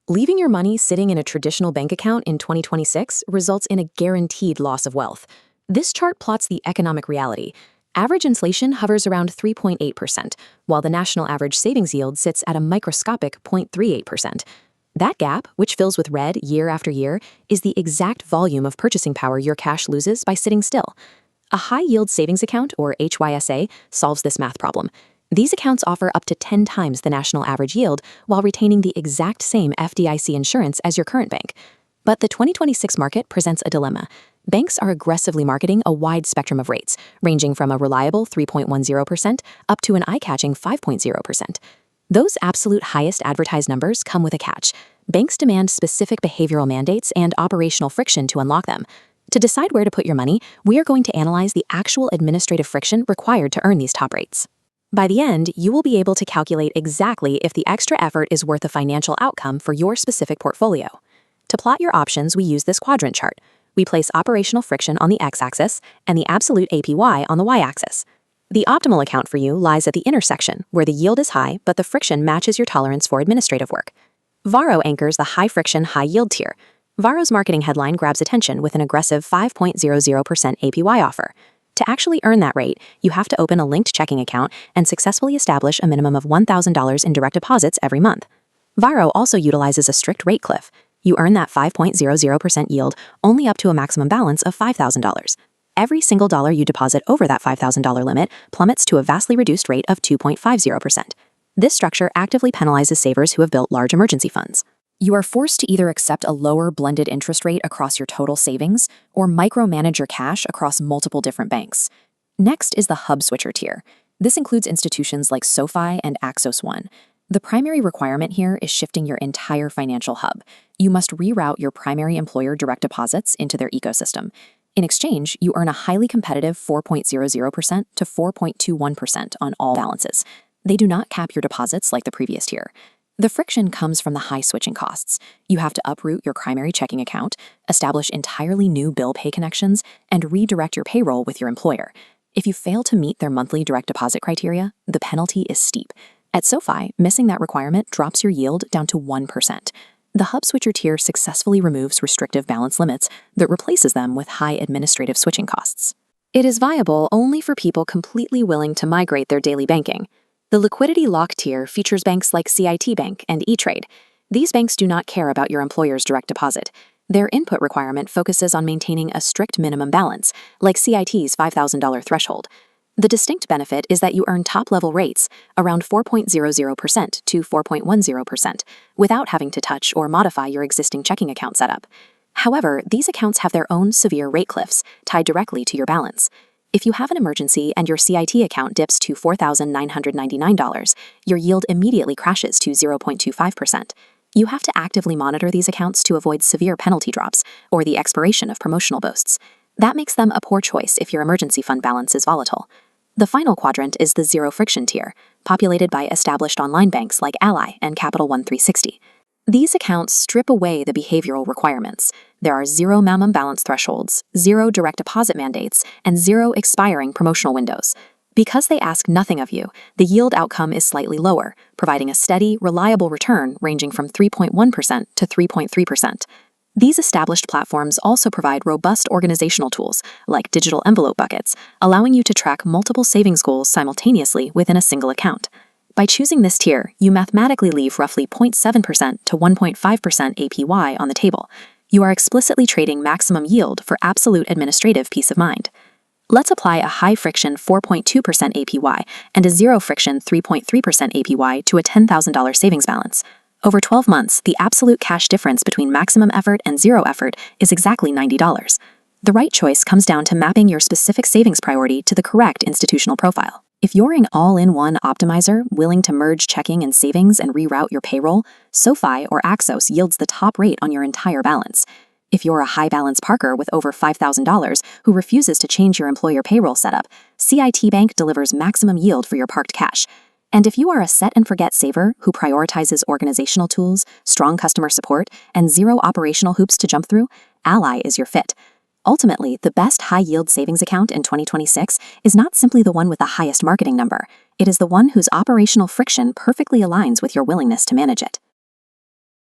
Leaving your money sitting in a traditional bank account in 2026 results in a guaranteed loss of wealth. This chart plots the economic reality. Average inflation hovers around 3.8%, while the national average savings yield sits at a microscopic 0.38%. That gap, which fills with red year after year, is the exact volume of purchasing power your cash loses by sitting still. A high-yield savings account, or HYSA, solves this math problem. These accounts offer up to 10 times the national average yield while retaining the exact same FDIC insurance as your current bank. But the 2026 market presents a dilemma. Banks are aggressively marketing a wide spectrum of rates, ranging from a reliable 3.10% up to an eye-catching 5.0%. Those absolute highest advertised numbers come with a catch. Banks demand specific behavioral mandates and operational friction to unlock them. To decide where to put your money, we are going to analyze the actual administrative friction required to earn these top rates. By the end, you will be able to calculate exactly if the extra effort is worth a financial outcome for your specific portfolio. To plot your options, we use this quadrant chart. We place operational friction on the x-axis and the absolute APY on the y-axis. The optimal account for you lies at the intersection, where the yield is high but the friction matches your tolerance for administrative work. Varo anchors the high-friction, high-yield tier. Varo's marketing headline grabs attention with an aggressive 5.00% APY offer. To actually earn that rate, you have to open a linked checking account and successfully establish a minimum of $1,000 in direct deposits every month. Varo also utilizes a strict rate cliff. You earn that 5.00% yield only up to a maximum balance of $5,000. Every single dollar you deposit over that $5,000 limit plummets to a vastly reduced rate of 2.50%. This structure actively penalizes savers who have built large emergency funds. You are forced to either accept a lower blended interest rate across your total savings or micromanage your cash across multiple different banks. Next is the hub switcher tier. This includes institutions like SoFi and Axos One. The primary requirement here is shifting your entire financial hub. You must reroute your primary employer direct deposits into their ecosystem. In exchange, you earn a highly competitive 4.00% to 4.21% on all balances. They do not cap your deposits like the previous tier. The friction comes from the high switching costs. You have to uproot your primary checking account, establish entirely new bill pay connections, and redirect your payroll with your employer. If you fail to meet their monthly direct deposit criteria, the penalty is steep. At SoFi, missing that requirement drops your yield down to 1%. The hub switcher tier successfully removes restrictive balance limits that replaces them with high administrative switching costs. It is viable only for people completely willing to migrate their daily banking. The liquidity lock tier features banks like CIT Bank and E-Trade. These banks do not care about your employer's direct deposit. Their input requirement focuses on maintaining a strict minimum balance, like CIT's $5,000 threshold. The distinct benefit is that you earn top-level rates, around 4.00% to 4.10%, without having to touch or modify your existing checking account setup. However, these accounts have their own severe rate cliffs tied directly to your balance. If you have an emergency and your CIT account dips to $4,999, your yield immediately crashes to 0.25%. You have to actively monitor these accounts to avoid severe penalty drops or the expiration of promotional boasts. That makes them a poor choice if your emergency fund balance is volatile. The final quadrant is the zero-friction tier, populated by established online banks like Ally and Capital One 360. These accounts strip away the behavioral requirements. There are 0 minimum balance thresholds, 0 direct deposit mandates, and 0 expiring promotional windows. Because they ask nothing of you, the yield outcome is slightly lower, providing a steady, reliable return ranging from 3.1% to 3.3%. These established platforms also provide robust organizational tools, like digital envelope buckets, allowing you to track multiple savings goals simultaneously within a single account. By choosing this tier, you mathematically leave roughly 0.7% to 1.5% APY on the table. You are explicitly trading maximum yield for absolute administrative peace of mind. Let's apply a high-friction 4.2% APY and a zero-friction 3.3% APY to a $10,000 savings balance. Over 12 months, the absolute cash difference between maximum effort and zero effort is exactly $90. The right choice comes down to mapping your specific savings priority to the correct institutional profile. If you're an all-in-one optimizer willing to merge checking and savings and reroute your payroll, SoFi or Axos yields the top rate on your entire balance. If you're a high-balance parker with over $5,000 who refuses to change your employer payroll setup, CIT Bank delivers maximum yield for your parked cash. And if you are a set-and-forget saver who prioritizes organizational tools, strong customer support, and 0 operational hoops to jump through, Ally is your fit. Ultimately, the best high-yield savings account in 2026 is not simply the one with the highest marketing number. It is the one whose operational friction perfectly aligns with your willingness to manage it.